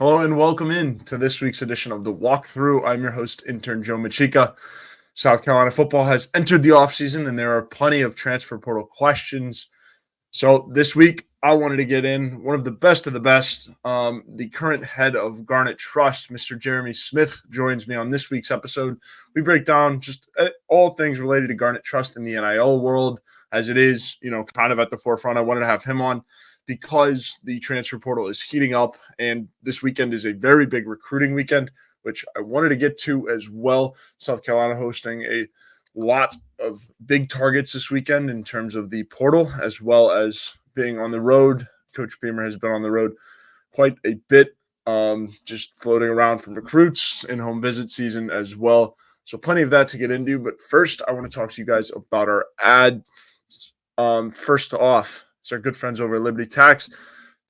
Hello and welcome in to this week's edition of The Walkthrough. I'm your host, Intern Joe Macheca. South Carolina football has entered the offseason and there are plenty of transfer portal questions. So this week, I wanted to get in one of the best, the current head of Garnet Trust, Mr. Jeremy Smith, joins me on this week's episode. We break down just all things related to Garnet Trust in the NIL world, as it is, kind of at the forefront. I wanted to have him on because the transfer portal is heating up, and this weekend is a very big recruiting weekend, which I wanted to get to as well. South Carolina hosting a lot of big targets this weekend in terms of the portal, as well as being on the road. Coach Beamer has been on the road quite a bit, just floating around from recruits in home visit season as well. So plenty of that to get into. But first, I want to talk to you guys about our ad. First off, it's our good friends over at Liberty Tax.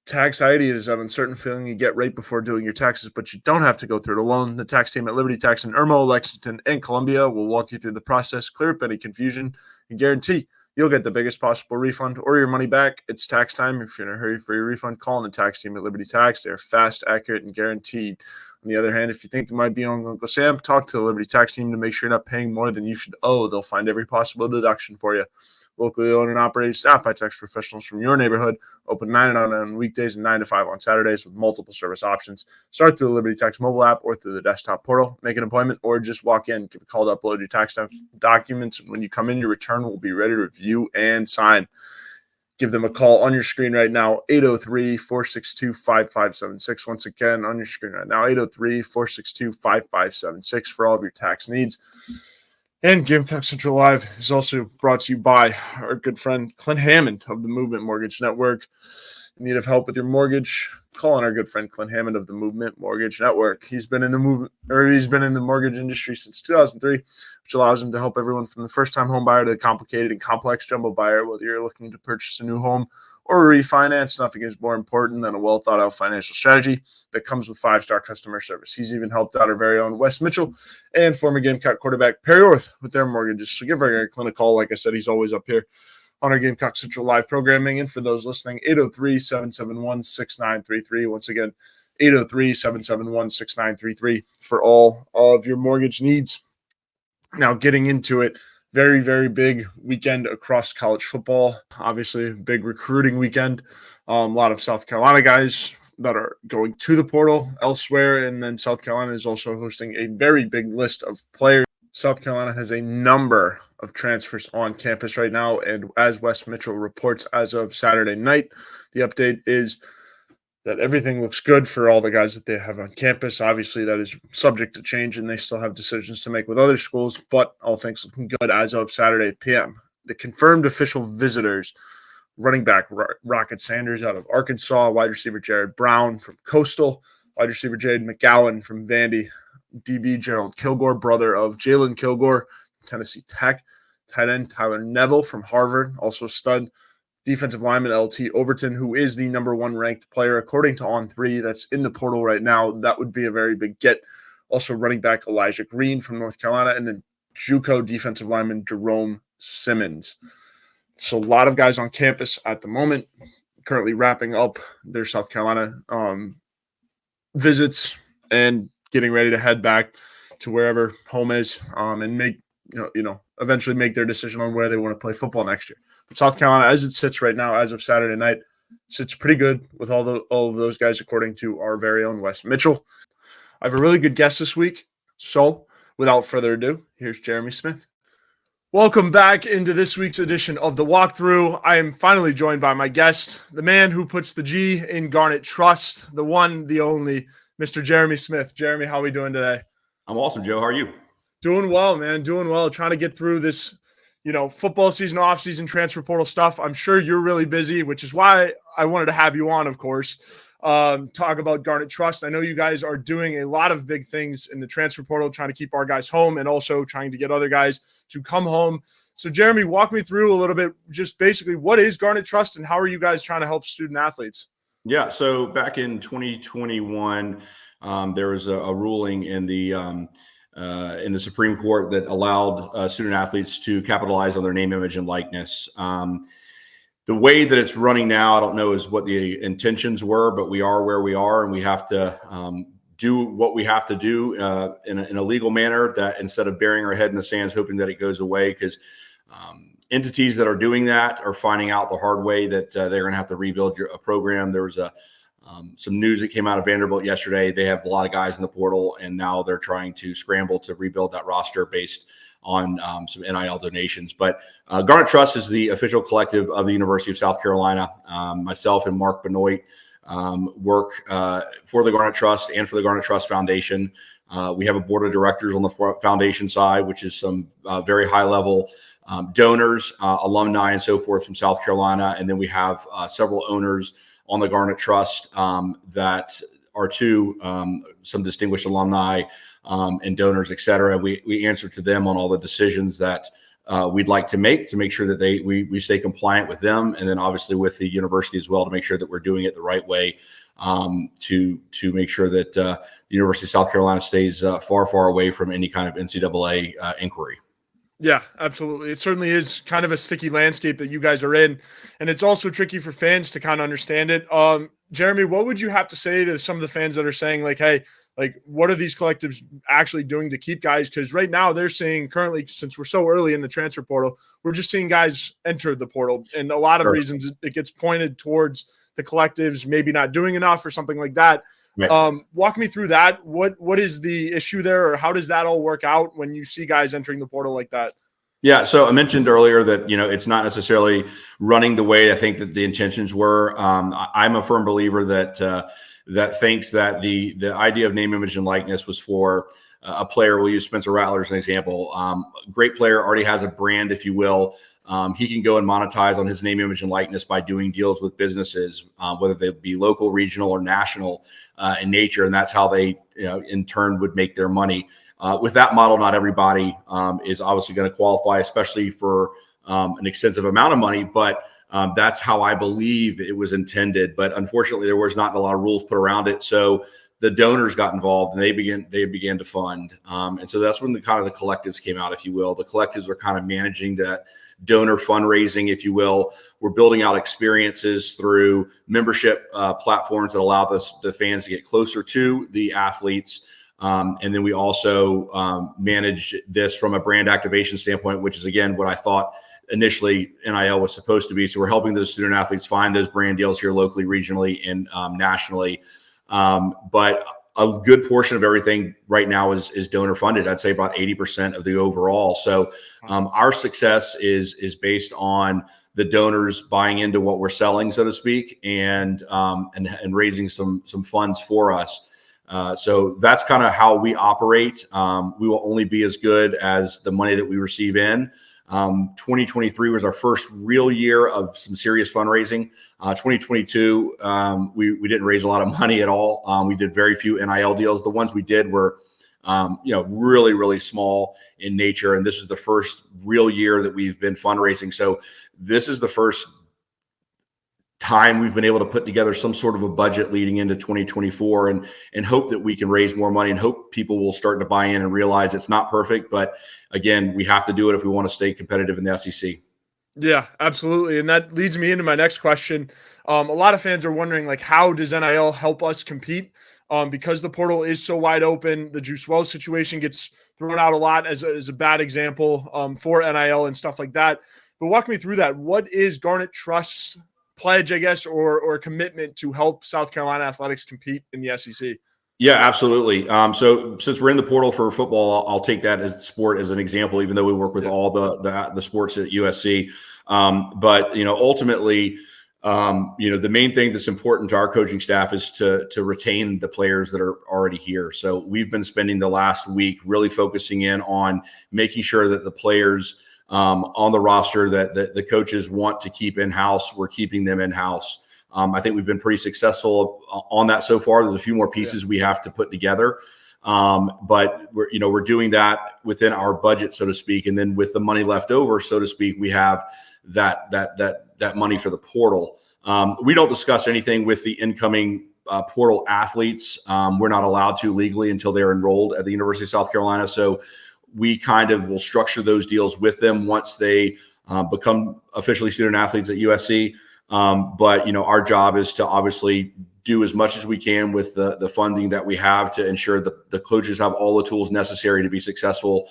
Taxiety is an uncertain feeling you get right before doing your taxes, but you don't have to go through it alone. The tax team at Liberty Tax in Irmo, Lexington, and Columbia will walk you through the process, clear up any confusion, and guarantee you'll get the biggest possible refund or your money back. It's tax time. If you're in a hurry for your refund, call on the tax team at Liberty Tax. They're fast, accurate, and guaranteed. On the other hand, if you think you might be on Uncle Sam, talk to the Liberty Tax team to make sure you're not paying more than you should owe. They'll find every possible deduction for you. Locally owned and operated, staffed by tax professionals from your neighborhood. Open 9 to 9 on weekdays and 9 to 5 on Saturdays with multiple service options. Start through the Liberty Tax mobile app or through the desktop portal. Make an appointment or just walk in. Give a call to upload your tax documents. When you come in, your return will be ready to review and sign. Give them a call on your screen right now, 803-462-5576. Once again, on your screen right now, 803-462-5576 for all of your tax needs. And Gamecock Central Live is also brought to you by our good friend Clint Hammond of the Movement Mortgage Network. In need of help with your mortgage? Call on our good friend Clint Hammond of the Movement Mortgage Network. He's been in the mortgage industry since 2003, which allows him to help everyone from the first-time home buyer to the complicated and complex jumbo buyer. Whether you're looking to purchase a new home or refinance, nothing is more important than a well-thought-out financial strategy that comes with 5-star customer service. He's even helped out our very own Wes Mitchell and former Gamecock quarterback Perry Orth with their mortgages. So give our guy Clint a call. Like I said, he's always up here on our Gamecock Central Live programming. And for those listening, 803-771-6933. Once again, 803-771-6933 for all of your mortgage needs. Now, getting into it, very, very big weekend across college football. Obviously, big recruiting weekend. A lot of South Carolina guys that are going to the portal elsewhere. And then South Carolina is also hosting a very big list of players. South Carolina has a number of transfers on campus right now. And as Wes Mitchell reports as of Saturday night, the update is that everything looks good for all the guys that they have on campus. Obviously, that is subject to change, and they still have decisions to make with other schools, but all things looking good as of Saturday p.m. The confirmed official visitors: running back Rocket Sanders out of Arkansas, wide receiver Jared Brown from Coastal, wide receiver Jade McGowan from Vandy, DB Gerald Kilgore, brother of Jalen Kilgore, Tennessee Tech, tight end Tyler Neville from Harvard, also stud. Defensive lineman LT Overton, who is the number 1 ranked player according to On3 that's in the portal right now. That would be a very big get. Also running back Elijah Green from North Carolina, and then JUCO defensive lineman Jerome Simmons. So a lot of guys on campus at the moment, currently wrapping up their South Carolina visits and getting ready to head back to wherever home is, and make eventually make their decision on where they want to play football next year. But South Carolina, as it sits right now, as of Saturday night, sits pretty good with all of those guys, according to our very own Wes Mitchell. I have a really good guest this week. So without further ado, here's Jeremy Smith. Welcome back into this week's edition of The Walkthrough. I am finally joined by my guest, the man who puts the G in Garnet Trust, the one, the only, Mr. Jeremy Smith. Jeremy, how are we doing today? I'm awesome, Joe. How are you? Doing well, man. Doing well. Trying to get through this, football season, off-season, transfer portal stuff. I'm sure you're really busy, which is why I wanted to have you on, of course, talk about Garnet Trust. I know you guys are doing a lot of big things in the transfer portal, trying to keep our guys home and also trying to get other guys to come home. So, Jeremy, walk me through a little bit, just basically, what is Garnet Trust and how are you guys trying to help student athletes? Yeah, so back in 2021, there was a ruling in the Supreme Court that allowed student athletes to capitalize on their name, image, and likeness. The way that it's running now, I don't know is what the intentions were, but we are where we are, and we have to do what we have to do in a legal manner, that instead of burying our head in the sands hoping that it goes away, because entities that are doing that are finding out the hard way that they're going to have to rebuild a program. There was some news that came out of Vanderbilt yesterday. They have a lot of guys in the portal, and now they're trying to scramble to rebuild that roster based on some NIL donations. But Garnet Trust is the official collective of the University of South Carolina. Myself and Mark Benoit work for the Garnet Trust and for the Garnet Trust Foundation. We have a board of directors on the foundation side, which is some very high level donors, alumni, and so forth from South Carolina. And then we have several owners on the Garnet Trust that are some distinguished alumni and donors, et cetera. We answer to them on all the decisions that we'd like to make sure that we stay compliant with them, and then obviously with the university as well, to make sure that we're doing it the right way, to make sure that the University of South Carolina stays far away from any kind of NCAA inquiry. Yeah, absolutely. It certainly is kind of a sticky landscape that you guys are in, and it's also tricky for fans to kind of understand it. Jeremy, what would you have to say to some of the fans that are saying like, hey, like, what are these collectives actually doing to keep guys? Because right now they're seeing currently, since we're so early in the transfer portal, we're just seeing guys enter the portal. And a lot of reasons it gets pointed towards the collectives maybe not doing enough or something like that. Right. Walk me through that. What is the issue there, or how does that all work out when you see guys entering the portal like that? Yeah, so I mentioned earlier that it's not necessarily running the way I think that the intentions were. I'm a firm believer that thinks that the idea of name, image, and likeness was for a player. We'll use Spencer Rattler as an example. Great player, already has a brand, if you will. He can go and monetize on his name, image, and likeness by doing deals with businesses, whether they be local, regional, or national in nature, and that's how they, in turn, would make their money. With that model, not everybody is obviously going to qualify, especially for an extensive amount of money, but that's how I believe it was intended. But unfortunately, there was not a lot of rules put around it. So the donors got involved, and they began to fund. And so that's when the collectives came out, if you will. The collectives are kind of managing that donor fundraising, if you will. We're building out experiences through membership platforms that allow the fans to get closer to the athletes. And then we also manage this from a brand activation standpoint, which is, again, what I thought initially NIL was supposed to be. So we're helping those student athletes find those brand deals here locally, regionally, and nationally. But a good portion of everything right now is donor funded. I'd say about 80% of the overall. So our success is based on the donors buying into what we're selling, so to speak, and raising some funds for us. So that's kind of how we operate. We will only be as good as the money that we receive in. 2023 was our first real year of some serious fundraising. 2022, we didn't raise a lot of money at all. We did very few NIL deals. The ones we did were, really, really small in nature. And this is the first real year that we've been fundraising. So this is the first time we've been able to put together some sort of a budget leading into 2024 and hope that we can raise more money and hope people will start to buy in and realize it's not perfect. But again, we have to do it if we want to stay competitive in the SEC. Yeah, absolutely. And that leads me into my next question. A lot of fans are wondering, like, how does NIL help us compete? Because the portal is so wide open, the Juice Wells situation gets thrown out a lot as a bad example for NIL and stuff like that. But walk me through that. What is Garnet Trust's pledge, I guess, or commitment to help South Carolina athletics compete in the SEC? Yeah, absolutely. So since we're in the portal for football, I'll take that as sport as an example, even though we work with all the sports at USC. But ultimately, the main thing that's important to our coaching staff is to retain the players that are already here. So we've been spending the last week really focusing in on making sure that the players on the roster that the coaches want to keep in-house, we're keeping them in-house. I think we've been pretty successful on that so far. There's a few more pieces we have to put together. But we're doing that within our budget, so to speak. And then with the money left over, so to speak, we have that money for the portal. We don't discuss anything with the incoming portal athletes. We're not allowed to legally until they're enrolled at the University of South Carolina. So we kind of will structure those deals with them once they become officially student athletes at USC. But our job is to obviously do as much as we can with the funding that we have to ensure that the coaches have all the tools necessary to be successful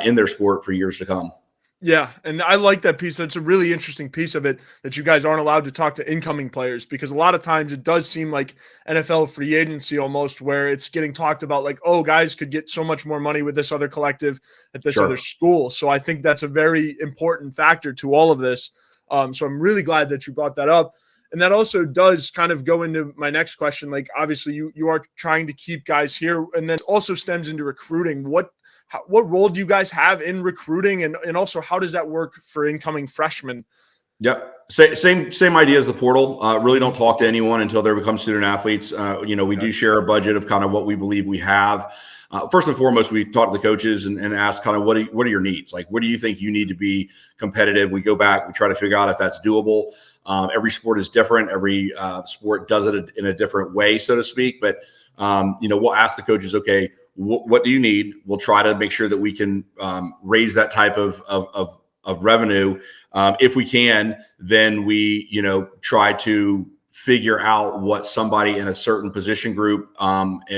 in their sport for years to come. Yeah, and I like that piece. That's a really interesting piece of it, that you guys aren't allowed to talk to incoming players, because a lot of times it does seem like NFL free agency almost, where it's getting talked about like, oh, guys could get so much more money with this other collective at this other Sure. school. So I think that's a very important factor to all of this. So I'm really glad that you brought that up. And that also does kind of go into my next question. Like, obviously you are trying to keep guys here, and then also stems into recruiting. What role do you guys have in recruiting, and also how does that work for incoming freshmen? Yep. Same idea as the portal. Really don't talk to anyone until they become student athletes. We do share a budget of kind of what we believe we have. First and foremost, we talk to the coaches and ask kind of what are your needs? Like, what do you think you need to be competitive? We go back, we try to figure out if that's doable. Every sport is different. Every sport does it in a different way, so to speak. But, we'll ask the coaches, okay, what do you need? We'll try to make sure that we can raise that type of revenue. If we can, then we, try to figure out what somebody in a certain position group,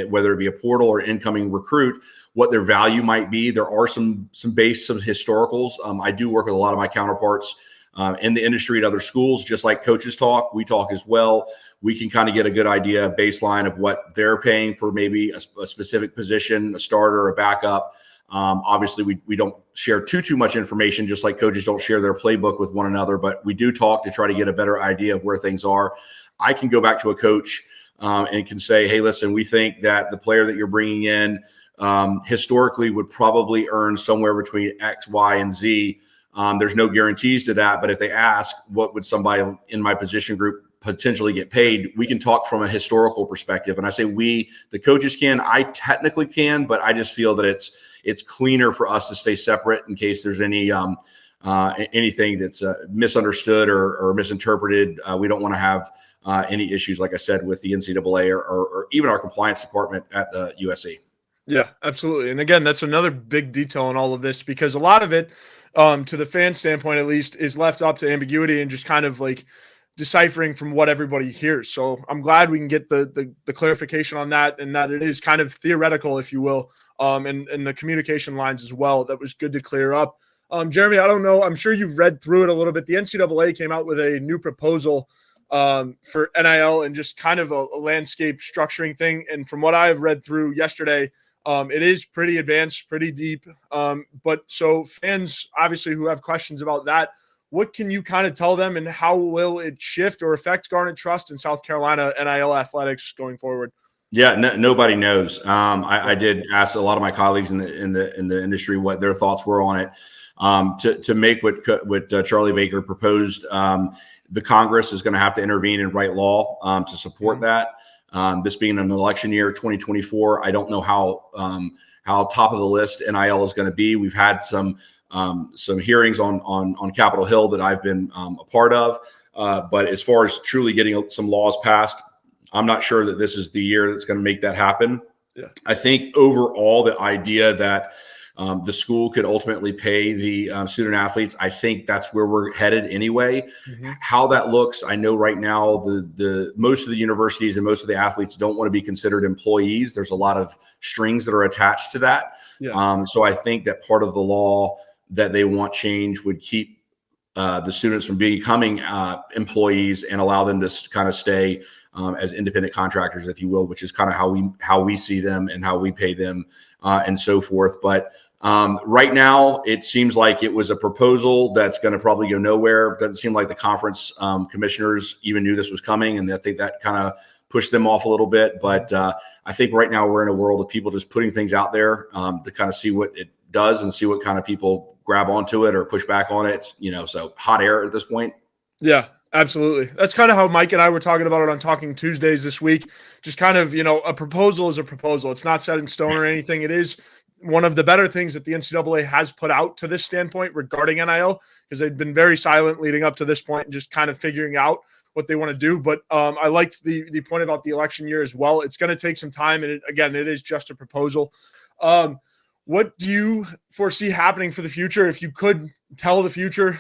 whether it be a portal or incoming recruit, what their value might be. There are some historicals. I do work with a lot of my counterparts in the industry at other schools, just like coaches talk, we talk as well. We can kind of get a good idea, baseline of what they're paying for maybe a specific position, a starter, a backup. Obviously, we don't share too much information, just like coaches don't share their playbook with one another, but we do talk to try to get a better idea of where things are. I can go back to a coach and can say, hey, listen, we think that the player that you're bringing in historically would probably earn somewhere between X, Y, and Z. There's no guarantees to that, but if they ask, what would somebody in my position group potentially get paid, we can talk from a historical perspective. And I say the coaches can. I technically can, but I just feel that it's cleaner for us to stay separate in case there's any anything that's misunderstood or misinterpreted. We don't want to have any issues, like I said, with the NCAA or even our compliance department at the USC. Yeah, absolutely. And again, that's another big detail in all of this, because a lot of it, to the fan standpoint at least, is left up to ambiguity and just kind of like deciphering from what everybody hears. So I'm glad we can get the clarification on that, and that it is kind of theoretical, if you will, and the communication lines as well. That was good to clear up. Jeremy, I don't know, I'm sure you've read through it a little bit. The NCAA came out with a new proposal for NIL and just kind of a landscape structuring thing. And from what I've read through yesterday, it is pretty advanced, pretty deep. But so fans, obviously, who have questions about that, what can you kind of tell them, and how will it shift or affect Garnet Trust and South Carolina NIL athletics going forward? Yeah, nobody knows. I did ask a lot of my colleagues in the industry what their thoughts were on it. To make what Charlie Baker proposed, the Congress is going to have to intervene and write law to support that. This being an election year, 2024, I don't know how top of the list NIL is going to be. We've had some hearings on Capitol Hill that I've been a part of, but as far as truly getting some laws passed, I'm not sure that this is the year that's going to make that happen. Yeah. I think overall the idea that the school could ultimately pay the student athletes, I think that's where we're headed anyway. Mm-hmm. How that looks, I know right now the most of the universities and most of the athletes don't want to be considered employees. There's a lot of strings that are attached to that. Yeah. So I think that part of the law that they want change would keep the students from becoming employees and allow them to kind of stay as independent contractors, if you will, which is kind of how we see them and how we pay them and so forth. But right now, it seems like it was a proposal that's going to probably go nowhere. It doesn't seem like the conference commissioners even knew this was coming, and I think that kind of pushed them off a little bit. But I think right now we're in a world of people just putting things out there to kind of see what it does and see what kind of people grab onto it or push back on it. So hot air at this point. Yeah, absolutely. That's kind of how Mike and I were talking about it on Talking Tuesdays this week. Just kind of, a proposal is a proposal. It's not set in stone or anything. It is one of the better things that the NCAA has put out to this standpoint regarding NIL, because they've been very silent leading up to this point and just kind of figuring out what they want to do. But I liked the point about the election year as well. It's going to take some time. And it is just a proposal. What do you foresee happening for the future if you could tell the future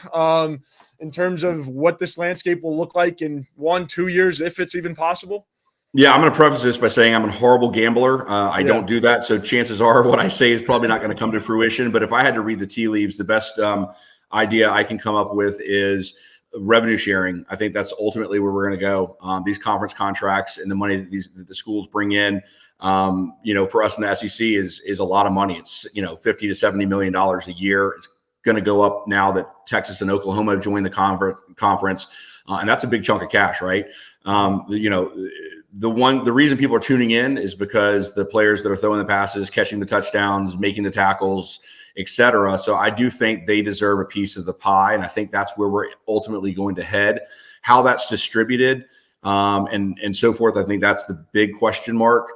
in terms of what this landscape will look like in 1-2 years, if it's even possible? Yeah, I'm going to preface this by saying I'm a horrible gambler. I Yeah. don't do that. So chances are what I say is probably not going to come to fruition. But if I had to read the tea leaves, the best idea I can come up with is revenue sharing. I think that's ultimately where we're going to go. These conference contracts and the money that the schools bring in, for us in the SEC is a lot of money. It's, $50 to $70 million a year. It's going to go up now that Texas and Oklahoma have joined the conference. And that's a big chunk of cash, right? The reason people are tuning in is because the players that are throwing the passes, catching the touchdowns, making the tackles, etc. So I do think they deserve a piece of the pie, and I think that's where we're ultimately going to head. How that's distributed and so forth, I think that's the big question mark.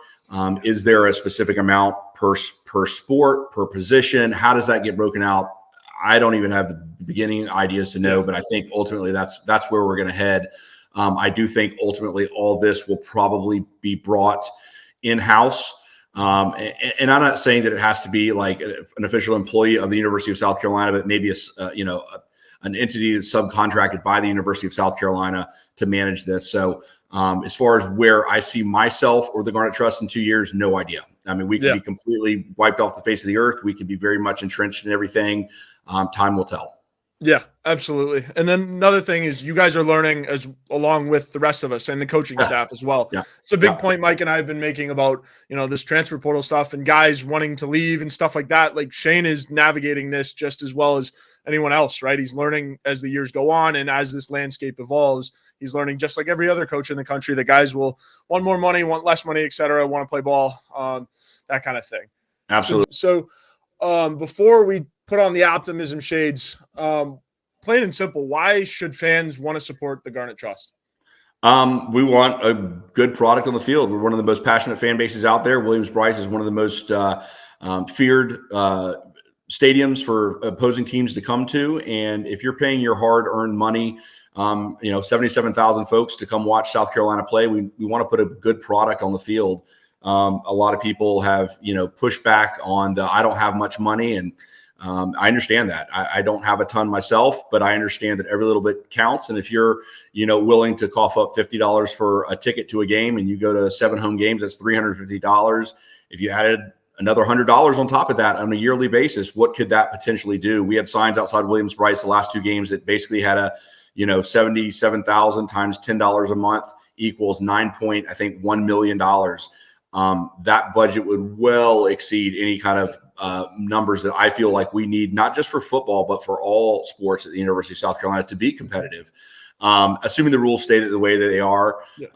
Is there a specific amount per sport, per position? How does that get broken out? I don't even have the beginning ideas to know, but I think ultimately that's where we're going to head. I do think ultimately all this will probably be brought in-house. And I'm not saying that it has to be like an official employee of the University of South Carolina, but maybe an entity that's subcontracted by the University of South Carolina to manage this. So as far as where I see myself or the Garnet Trust in 2 years, no idea. I mean, we could be completely wiped off the face of the earth. We could be very much entrenched in everything. Time will tell. Yeah, absolutely. And then another thing is you guys are learning along with the rest of us and the coaching staff as well. Yeah. It's a big point Mike and I have been making about, this transfer portal stuff and guys wanting to leave and stuff like that. Like Shane is navigating this just as well as anyone else, right? He's learning as the years go on, and as this landscape evolves, he's learning just like every other coach in the country that guys will want more money, want less money, et cetera, want to play ball, that kind of thing. Absolutely. So before we put on the optimism shades, plain and simple, why should fans want to support the Garnet Trust? We want a good product on the field. We're one of the most passionate fan bases out there. Williams-Brice is one of the most feared stadiums for opposing teams to come to. And if you're paying your hard-earned money, 77,000 folks to come watch South Carolina play, we want to put a good product on the field. A lot of people have, pushed back on I don't have much money, and I understand that. I don't have a ton myself, but I understand that every little bit counts. And if you're, willing to cough up $50 for a ticket to a game and you go to 7 home games, that's $350. If you added another $100 on top of that on a yearly basis, what could that potentially do? We had signs outside Williams-Brice the last 2 games that basically had a, 77,000 times $10 a month equals $9.1 million. That budget would well exceed any kind of numbers that I feel like we need, not just for football, but for all sports at the University of South Carolina to be competitive, assuming the rules stay the way that they are. Yeah.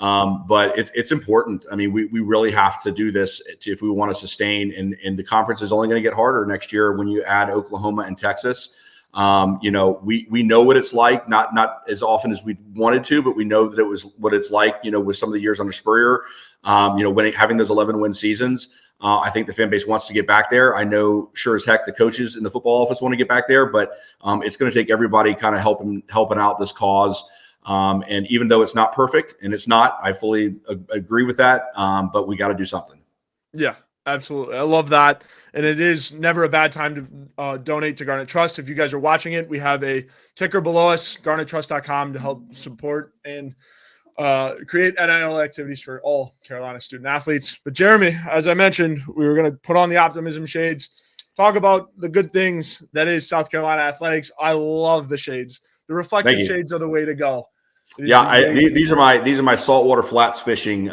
But it's important. I mean, we really have to do this if we want to sustain, and the conference is only going to get harder next year when you add Oklahoma and Texas. We know what it's like, not as often as we wanted to, but we know that it was what it's like, with some of the years under Spurrier, having those 11-win seasons. I think the fan base wants to get back there. I know sure as heck the coaches in the football office want to get back there, but it's going to take everybody kind of helping out this cause. And even though it's not perfect, and it's not, I fully agree with that. But we got to do something. Yeah, absolutely. I love that. And it is never a bad time to donate to Garnet Trust. If you guys are watching it, we have a ticker below us, garnettrust.com, to help support and create NIL activities for all Carolina student athletes. But Jeremy, as I mentioned, we were going to put on the optimism shades, talk about the good things that is South Carolina athletics. I love the shades. The reflective shades are the way to go. Yeah, these are my saltwater flats fishing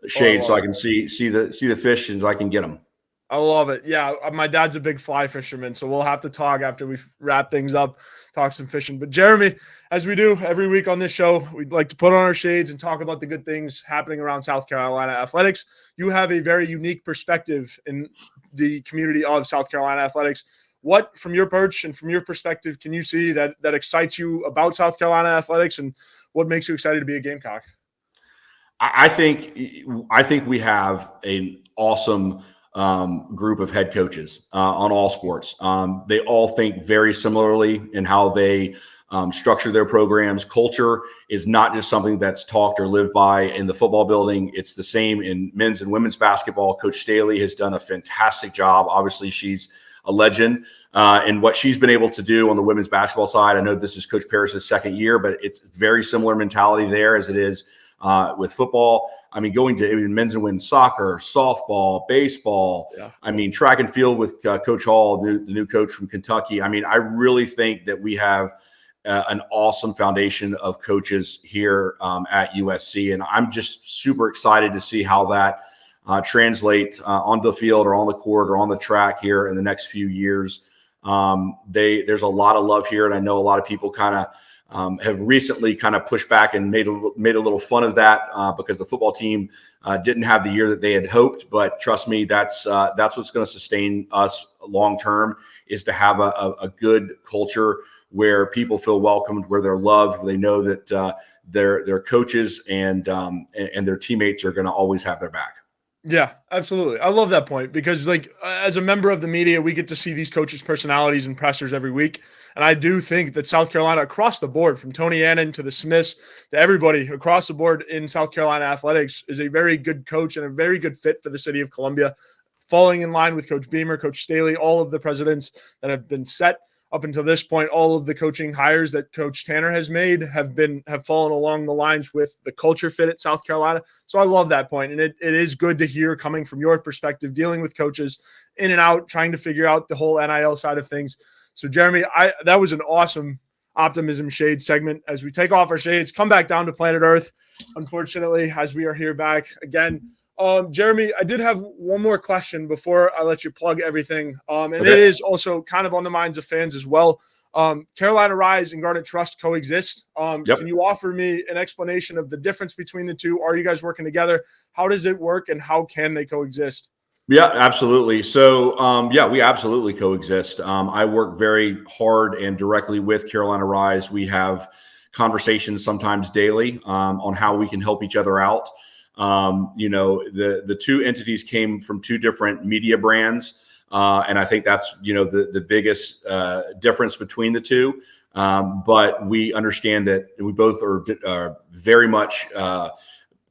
shades, so I can see the fish and so I can get them. I love it. Yeah, my dad's a big fly fisherman, so we'll have to talk after we wrap things up, talk some fishing. But Jeremy, as we do every week on this show, we'd like to put on our shades and talk about the good things happening around South Carolina athletics. You have a very unique perspective in the community of South Carolina athletics. What, from your perch and from your perspective, can you see that excites you about South Carolina athletics, and what makes you excited to be a Gamecock? I think we have an awesome group of head coaches on all sports. They all think very similarly in how they structure their programs. Culture is not just something that's talked or lived by in the football building. It's the same in men's and women's basketball. Coach Staley has done a fantastic job. Obviously, she's a legend in what she's been able to do on the women's basketball side. I know this is Coach Parrish's second year, but it's very similar mentality there as it is with football. I mean, going to men's and women's soccer, softball, baseball. Yeah. I mean, track and field with Coach Hall, the new coach from Kentucky. I mean, I really think that we have an awesome foundation of coaches here at USC. And I'm just super excited to see how that translate onto the field or on the court or on the track here in the next few years. There's a lot of love here. And I know a lot of people kind of have recently kind of pushed back and made a little fun of that because the football team didn't have the year that they had hoped. But trust me, that's what's going to sustain us long term, is to have a good culture where people feel welcomed, where they're loved, where they know that their coaches and their teammates are going to always have their back. Yeah, absolutely. I love that point because, like, as a member of the media, we get to see these coaches' personalities and pressers every week. And I do think that South Carolina, across the board, from Tony Annan to the Smiths to everybody across the board in South Carolina athletics, is a very good coach and a very good fit for the city of Columbia, falling in line with Coach Beamer, Coach Staley, all of the presidents that have been set up until this point. All of the coaching hires that Coach Tanner has made have fallen along the lines with the culture fit at South Carolina. So I love that point. And it is good to hear coming from your perspective, dealing with coaches in and out, trying to figure out the whole NIL side of things. So Jeremy, that was an awesome optimism shade segment. As we take off our shades, come back down to planet Earth, unfortunately, as we are here back again. Jeremy, I did have one more question before I let you plug everything. And okay. It is also kind of on the minds of fans as well. Carolina Rise and Garnet Trust coexist. Yep. Can you offer me an explanation of the difference between the two? Are you guys working together? How does it work and how can they coexist? Yeah, absolutely. So, we absolutely coexist. I work very hard and directly with Carolina Rise. We have conversations sometimes daily on how we can help each other out. The two entities came from two different media brands. And I think that's, the biggest difference between the two. But we understand that we both are very much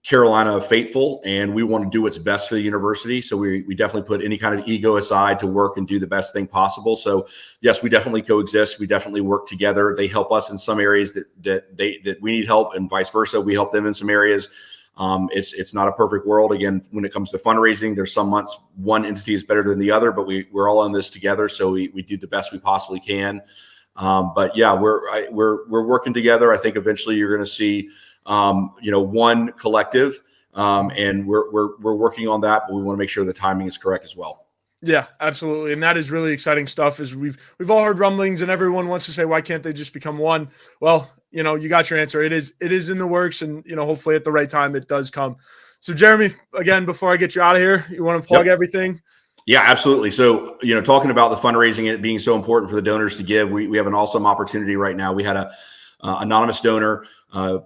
Carolina faithful, and we want to do what's best for the university. So we definitely put any kind of ego aside to work and do the best thing possible. So yes, we definitely coexist. We definitely work together. They help us in some areas that we need help, and vice versa. We help them in some areas. It's not a perfect world. Again, when it comes to fundraising, there's some months one entity is better than the other, but we're all in this together. So we do the best we possibly can. But yeah, we're working together. I think eventually you're going to see, one collective, and we're working on that, but we want to make sure the timing is correct as well. Yeah, absolutely. And that is really exciting stuff. Is we've all heard rumblings and everyone wants to say, why can't they just become one? Well, you got your answer. It is in the works, and hopefully at the right time it does come. So Jeremy, again, before I get you out of here, you want to plug everything? Yeah, absolutely. So, talking about the fundraising and it being so important for the donors to give, we have an awesome opportunity right now. We had a anonymous donor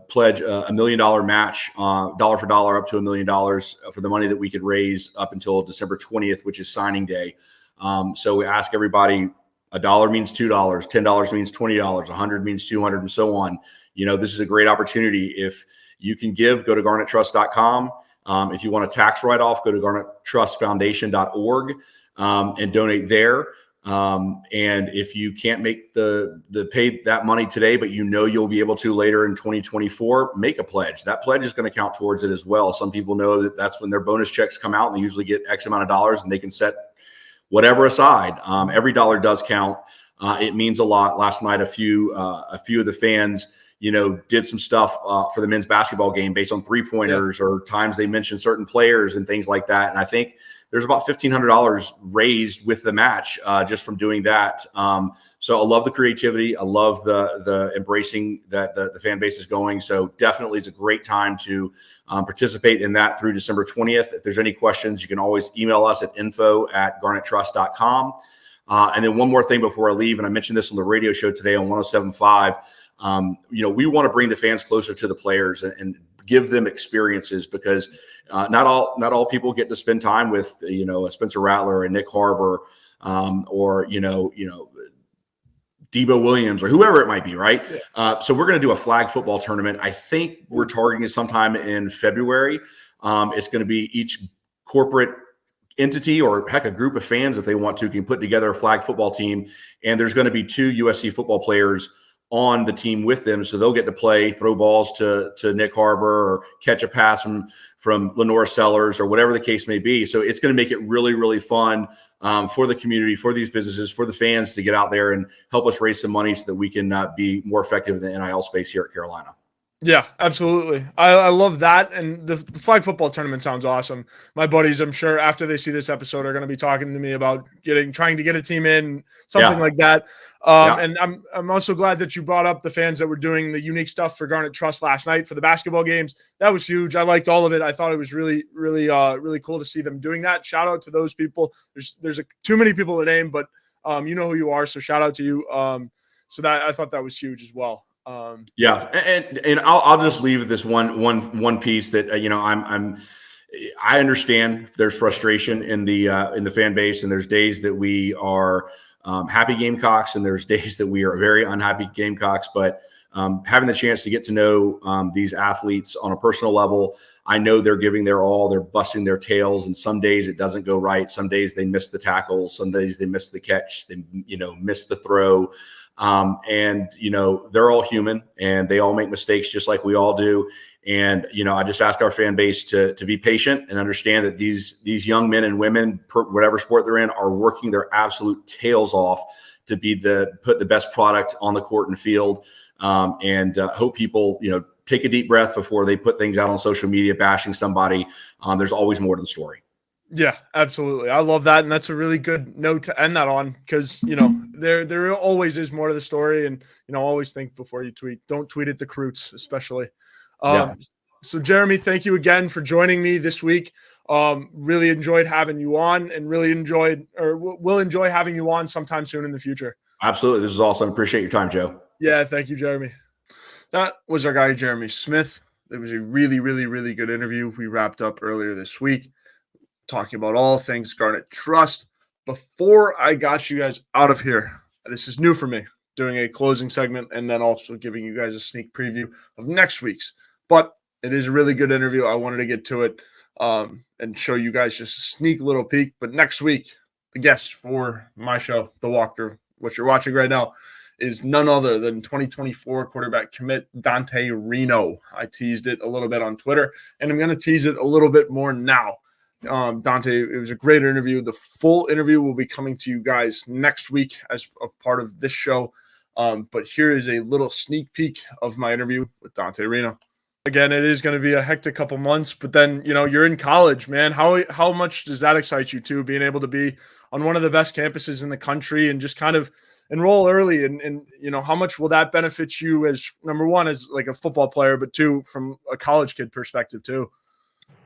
pledge $1 million match, dollar for dollar, up to $1 million for the money that we could raise up until December 20th, which is signing day. So we ask everybody, $1 means $2, $10 means $20, 100 means 200, and so on. This is a great opportunity. If you can give, go to GarnetTrust.com. If you want a tax write-off, go to GarnetTrustFoundation.org and donate there. And if you can't make the pay that money today, but you'll be able to later in 2024, make a pledge. That pledge is going to count towards it as well. Some people know that that's when their bonus checks come out, and they usually get X amount of dollars, and they can set whatever aside. Every dollar does count. It means a lot. Last night, a few of the fans, did some stuff for the men's basketball game based on 3-pointers or times they mentioned certain players and things like that. And I think there's about $1,500 raised with the match just from doing that. So I love the creativity. I love the embracing that the fan base is going. So definitely it's a great time to participate in that through December 20th. If there's any questions, you can always email us at info@garnettrust.com. And then one more thing before I leave, and I mentioned this on the radio show today on 107.5. We want to bring the fans closer to the players and give them experiences, because not all people get to spend time with a Spencer Rattler and Nick Harbor or Debo Williams or whoever it might be, right? Yeah. So we're going to do a flag football tournament. I think we're targeting sometime in February. It's going to be each corporate entity, or heck, a group of fans, if they want to, can put together a flag football team. And there's going to be 2 USC football players on the team with them. So they'll get to play, throw balls to Nick Harbor, or catch a pass from Lenora Sellers, or whatever the case may be. So it's going to make it really, really fun for the community, for these businesses, for the fans to get out there and help us raise some money so that we can be more effective in the NIL space here at Carolina. Yeah, absolutely. I love that. And the flag football tournament sounds awesome. My buddies, I'm sure after they see this episode, are going to be talking to me about trying to get a team in, something like that. And I'm also glad that you brought up the fans that were doing the unique stuff for Garnet Trust last night for the basketball games. That was huge. I liked all of it. I thought it was really, really, really cool to see them doing that. Shout out to those people. There's too many people to name, but you know who you are. So shout out to you. So that I thought that was huge as well. And I'll just leave this one piece that I understand there's frustration in the fan base, and there's days that we are happy Gamecocks, and there's days that we are very unhappy Gamecocks. But having the chance to get to know these athletes on a personal level, I know they're giving their all, they're busting their tails, and some days it doesn't go right. Some days they miss the tackle, some days they miss the catch, they miss the throw. And they're all human, and they all make mistakes just like we all do. And I just ask our fan base to be patient and understand that these young men and women, whatever sport they're in, are working their absolute tails off to put the best product on the court and field. And hope people take a deep breath before they put things out on social media bashing somebody. There's always more to the story. Yeah, absolutely. I love that. And that's a really good note to end that on, because, there always is more to the story. And, always think before you tweet. Don't tweet at the recruits, especially. So, Jeremy, thank you again for joining me this week. Really enjoyed having you on, and will enjoy having you on sometime soon in the future. Absolutely. This is awesome. Appreciate your time, Joe. Yeah, thank you, Jeremy. That was our guy, Jeremy Smith. It was a really, really, really good interview we wrapped up earlier this week, talking about all things Garnet Trust. Before I got you guys out of here, this is new for me, doing a closing segment and then also giving you guys a sneak preview of next week's. But it is a really good interview. I wanted to get to it and show you guys just a sneak little peek. But next week, the guest for my show, The Walkthrough, what you're watching right now, is none other than 2024 quarterback commit Dante Reno. I teased it a little bit on Twitter, and I'm going to tease it a little bit more now. Dante, it was a great interview. The full interview will be coming to you guys next week as a part of this show. But here is a little sneak peek of my interview with Dante Reno. Again, it is going to be a hectic couple months, but then, you're in college, man. How much does that excite you too, being able to be on one of the best campuses in the country and just kind of enroll early? And how much will that benefit you as, number one, as like a football player, but two, from a college kid perspective too?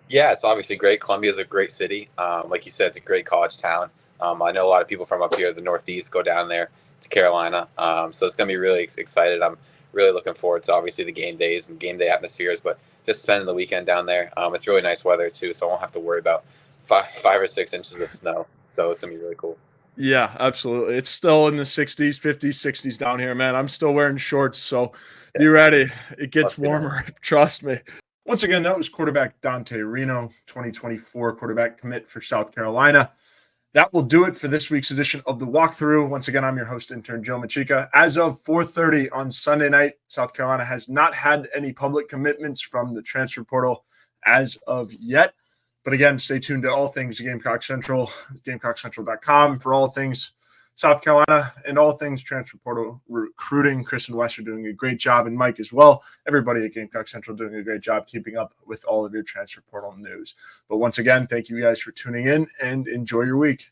Yeah, it's obviously great. Columbia is a great city. Like you said, it's a great college town. I know a lot of people from up here, the Northeast, go down there to Carolina. So it's going to be really excited. I'm really looking forward to obviously the game days and game day atmospheres, but just spending the weekend down there. It's really nice weather too, so I won't have to worry about five or 6 inches of snow. So it's going to be really cool. Yeah, absolutely. It's still in the 60s, 50s, 60s down here, man. I'm still wearing shorts, so be ready. It gets warmer. Trust me. Once again, that was quarterback Dante Reno, 2024 quarterback commit for South Carolina. That will do it for this week's edition of The Walkthrough. Once again, I'm your host, Intern Joe Macheca. As of 4:30 on Sunday night, South Carolina has not had any public commitments from the transfer portal as of yet. But again, stay tuned to all things Gamecock Central, GamecockCentral.com for all things South Carolina and all things transfer portal recruiting. Chris and Wes are doing a great job, and Mike as well. Everybody at Gamecock Central doing a great job keeping up with all of your transfer portal news. But once again, thank you guys for tuning in, and enjoy your week.